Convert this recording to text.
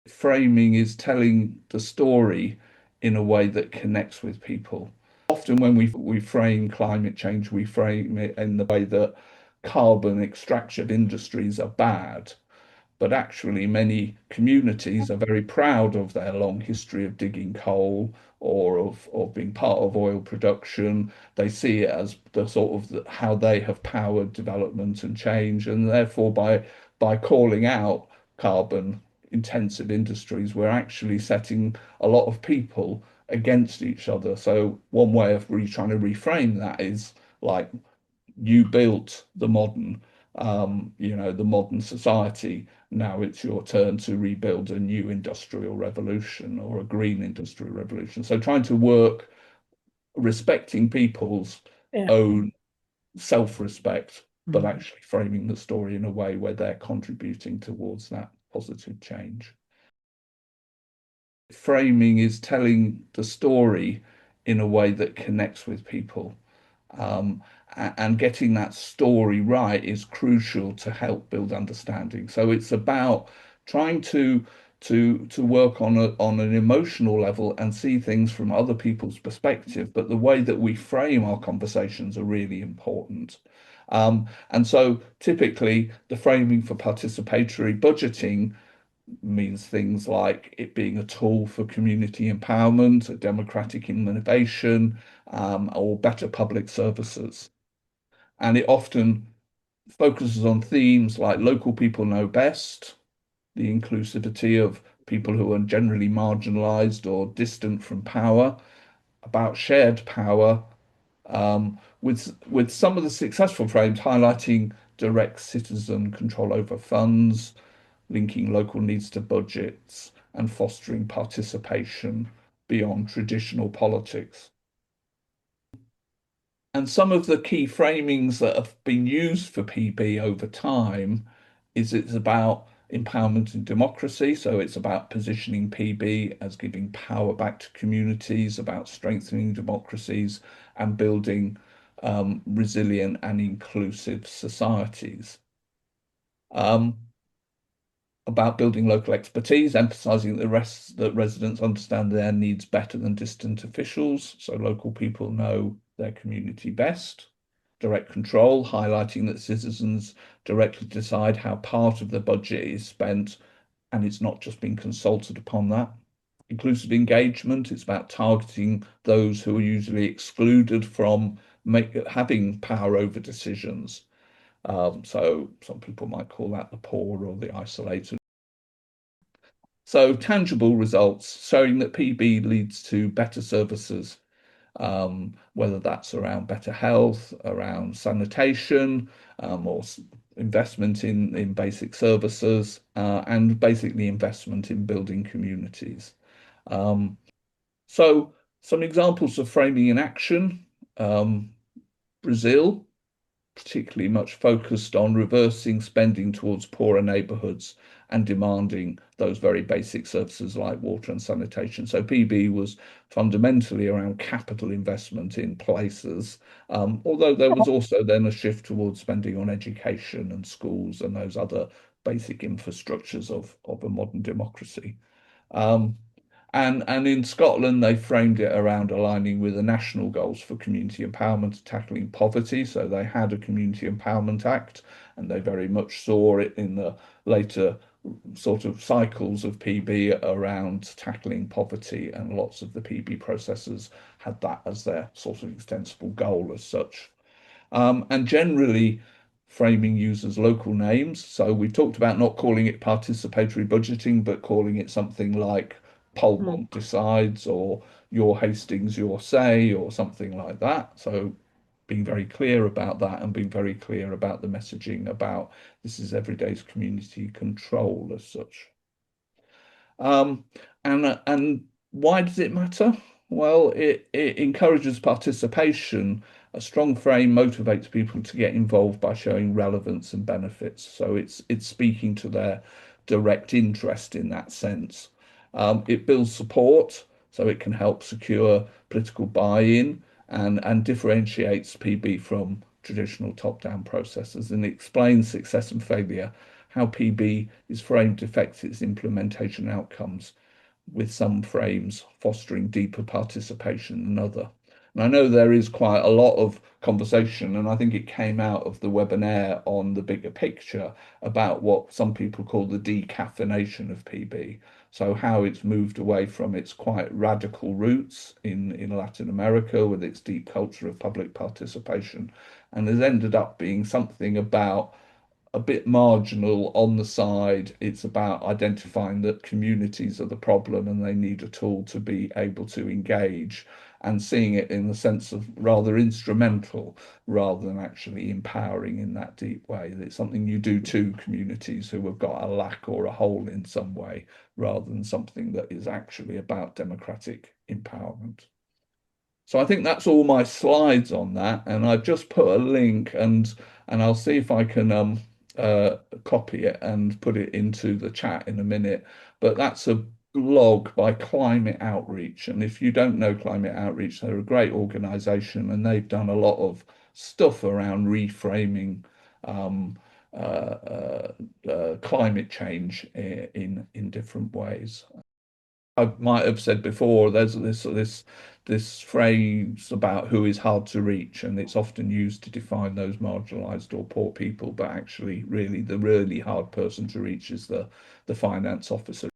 Framing is telling the story in a way that connects with people. Often when we frame climate change, we frame it in the way that carbon extraction industries are bad. But actually, many communities are very proud of their long history of digging coal or of being part of oil production. They see it as the sort of how they have powered development and change, and therefore by calling out carbon intensive industries, we're actually setting a lot of people against each other. So one way of trying to reframe that is like you built the modern, the modern society. Now it's your turn to rebuild a new industrial revolution or a green industrial revolution. So trying to work respecting people's Yeah. own self-respect, but Mm. actually framing the story in a way where they're contributing towards that positive change. Framing is telling the story in a way that connects with people. Um, and getting that story right is crucial to help build understanding. So it's about trying to work on an emotional level and see things from other people's perspective, but the way that we frame our conversations are really important. And so typically the framing for participatory budgeting means things like it being a tool for community empowerment, a democratic innovation, or better public services. And it often focuses on themes like local people know best, the inclusivity of people who are generally marginalized or distant from power, about shared power, with some of the successful frames highlighting direct citizen control over funds, linking local needs to budgets, and fostering participation beyond traditional politics. And some of the key framings that have been used for PB over time is it's about empowerment and democracy. So it's about positioning PB as giving power back to communities, about strengthening democracies and building resilient and inclusive societies. Um, about building local expertise, emphasizing that residents understand their needs better than distant officials, so local people know their community best. Direct control, highlighting that citizens directly decide how part of the budget is spent, and it's not just being consulted upon that. Inclusive engagement, it's about targeting those who are usually excluded from having power over decisions. So some people might call that the poor or the isolated. So tangible results showing that PB leads to better services, whether that's around better health, around sanitation, or investment in basic services, and basically investment in building communities. Um, so some examples of framing in action, Brazil, particularly much focused on reversing spending towards poorer neighbourhoods and demanding those very basic services like water and sanitation. So PB was fundamentally around capital investment in places, although there was also then a shift towards spending on education and schools and those other basic infrastructures of a modern democracy. Um, and in Scotland, they framed it around aligning with the national goals for community empowerment, tackling poverty. So they had a Community Empowerment Act, and they very much saw it in the later sort of cycles of PB around tackling poverty, and lots of the PB processors had that as their sort of extensible goal as such. And generally framing users local names. So we talked about not calling it participatory budgeting, but calling it something like Mm. Polmont decides or your Hastings, your say, or something like that. So being very clear about that and being very clear about the messaging about this is everyday's community control as such. Um, and why does it matter? Well, it encourages participation. A strong frame motivates people to get involved by showing relevance and benefits. So it's speaking to their direct interest in that sense. It builds support, so it can help secure political buy-in and differentiates PB from traditional top-down processes and explains success and failure how PB is framed affects its implementation outcomes, with some frames fostering deeper participation than other. And I know there is quite a lot of conversation, and I think it came out of the webinar on the bigger picture about what some people call the decaffeination of PB. So how it's moved away from its quite radical roots in Latin America with its deep culture of public participation and has ended up being something about a bit marginal on the side. It's about identifying that communities are the problem and they need a tool to be able to engage and seeing it in the sense of rather instrumental rather than actually empowering in that deep way. It's something you do to communities who have got a lack or a hole in some way rather than something that is actually about democratic empowerment. So I think that's all my slides on that, and I've just put a link and I'll see if I can copy it and put it into the chat in a minute. But that's a blog by Climate Outreach, and if you don't know Climate Outreach, they're a great organisation, and they've done a lot of stuff around reframing um, climate change in different ways. I might have said before, there's this phrase about who is hard to reach, and it's often used to define those marginalized or poor people, but actually, really, the really hard person to reach is the finance officer.